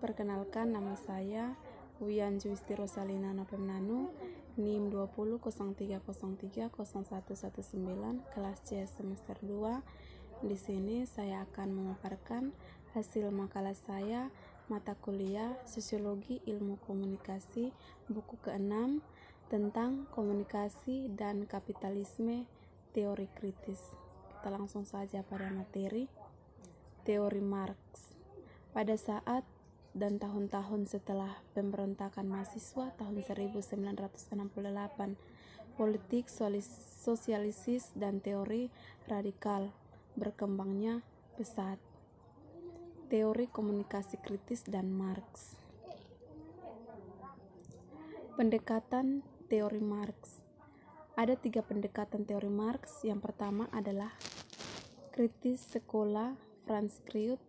Perkenalkan, nama saya Wian Juisti Rosalina Nopemnanu, NIM 2003030119, kelas C semester 2. Di sini saya akan memaparkan hasil makalah saya, mata kuliah Sosiologi Ilmu Komunikasi, buku ke-6 tentang komunikasi dan kapitalisme teori kritis. Kita langsung saja pada materi. Teori Marx. Pada saat dan tahun-tahun setelah pemberontakan mahasiswa tahun 1968, politik sosialisis dan teori radikal berkembangnya pesat. Teori komunikasi kritis dan Marx. Pendekatan teori Marx. Ada 3 pendekatan teori Marx. Yang pertama adalah kritis sekolah Franz Kreut,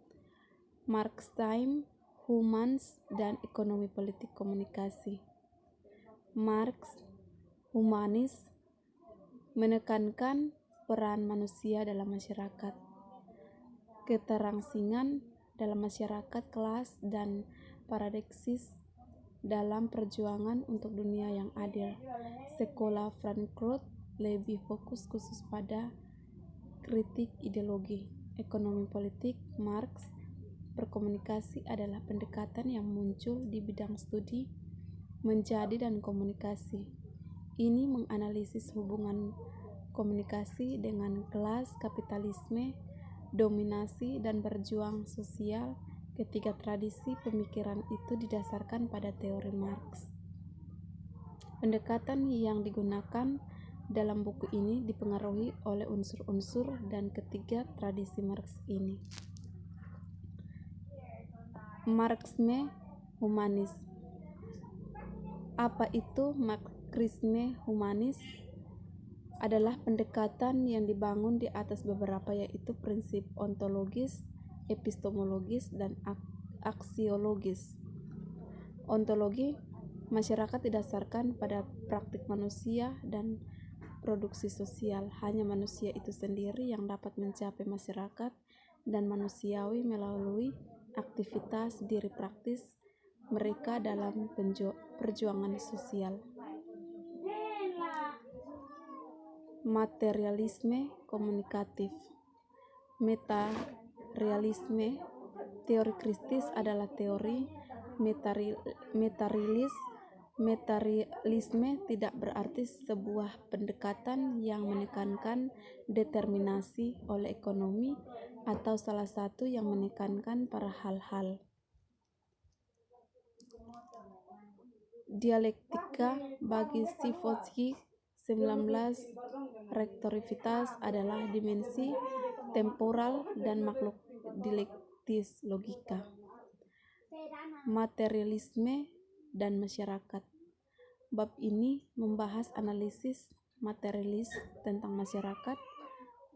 Marxisme, Humans, dan ekonomi politik komunikasi. Marx, humanis, menekankan peran manusia dalam masyarakat, keterangsingan dalam masyarakat kelas, dan paradoksis dalam perjuangan untuk dunia yang adil. Sekolah Franz Kreut lebih fokus khusus pada kritik ideologi. Ekonomi politik Marx berkomunikasi adalah pendekatan yang muncul di bidang studi menjadi dan komunikasi. Ini menganalisis hubungan komunikasi dengan kelas, kapitalisme, dominasi, dan berjuang sosial. Ketiga tradisi pemikiran itu didasarkan pada teori Marx. Pendekatan yang digunakan dalam buku ini dipengaruhi oleh unsur-unsur dan ketiga tradisi Marx ini. Marxisme humanis. Apa itu Marxisme humanis? Adalah pendekatan yang dibangun di atas beberapa, yaitu prinsip ontologis, epistemologis, dan aksiologis. Ontologi, masyarakat didasarkan pada praktik manusia dan produksi sosial. Hanya manusia itu sendiri yang dapat mencapai masyarakat dan manusiawi melalui aktivitas diri praktis mereka dalam perjuangan sosial. Materialisme komunikatif. Materialisme teori kritis adalah teori materialis. Materialisme tidak berarti sebuah pendekatan yang menekankan determinasi oleh ekonomi atau salah satu yang menekankan para hal-hal. Dialektika bagi Vygotsky 19 rektorivitas adalah dimensi temporal dan makhluk dialektis logika. Materialisme dan masyarakat. Bab ini membahas analisis materialis tentang masyarakat.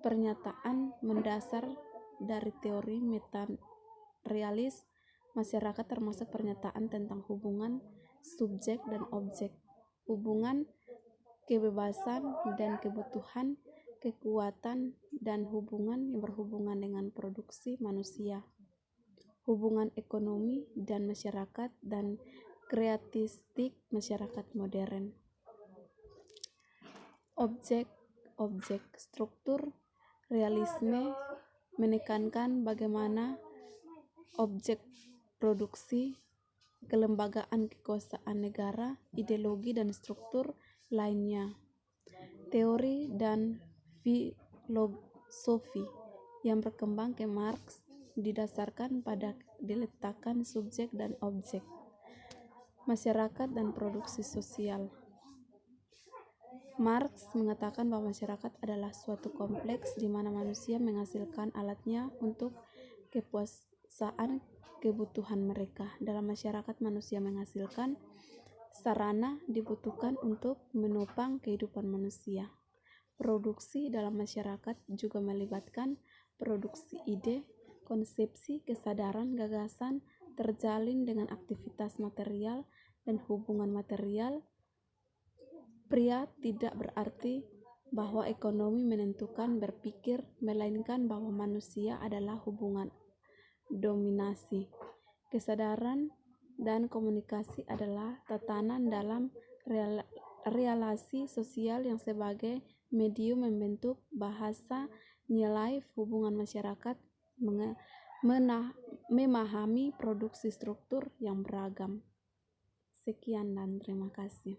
Pernyataan mendasar dari teori materialis masyarakat termasuk pernyataan tentang hubungan subjek dan objek, hubungan kebebasan dan kebutuhan, kekuatan, dan hubungan yang berhubungan dengan produksi manusia, hubungan ekonomi dan masyarakat, dan karakteristik masyarakat modern. Objek struktur realisme menekankan bagaimana objek produksi, kelembagaan kekuasaan negara, ideologi, dan struktur lainnya. Teori dan filosofi yang berkembang ke Marx didasarkan pada diletakkan subjek dan objek, masyarakat, dan produksi sosial. Marx mengatakan bahwa masyarakat adalah suatu kompleks di mana manusia menghasilkan alatnya untuk kepuasan kebutuhan mereka. Dalam masyarakat, manusia menghasilkan sarana dibutuhkan untuk menopang kehidupan manusia. Produksi dalam masyarakat juga melibatkan produksi ide, konsepsi, kesadaran, gagasan, terjalin dengan aktivitas material dan hubungan material. Pria tidak berarti bahwa ekonomi menentukan berpikir, melainkan bahwa manusia adalah hubungan dominasi. Kesadaran dan komunikasi adalah tatanan dalam relasi sosial yang sebagai medium membentuk bahasa, nilai, hubungan masyarakat, memahami produksi struktur yang beragam. Sekian dan terima kasih.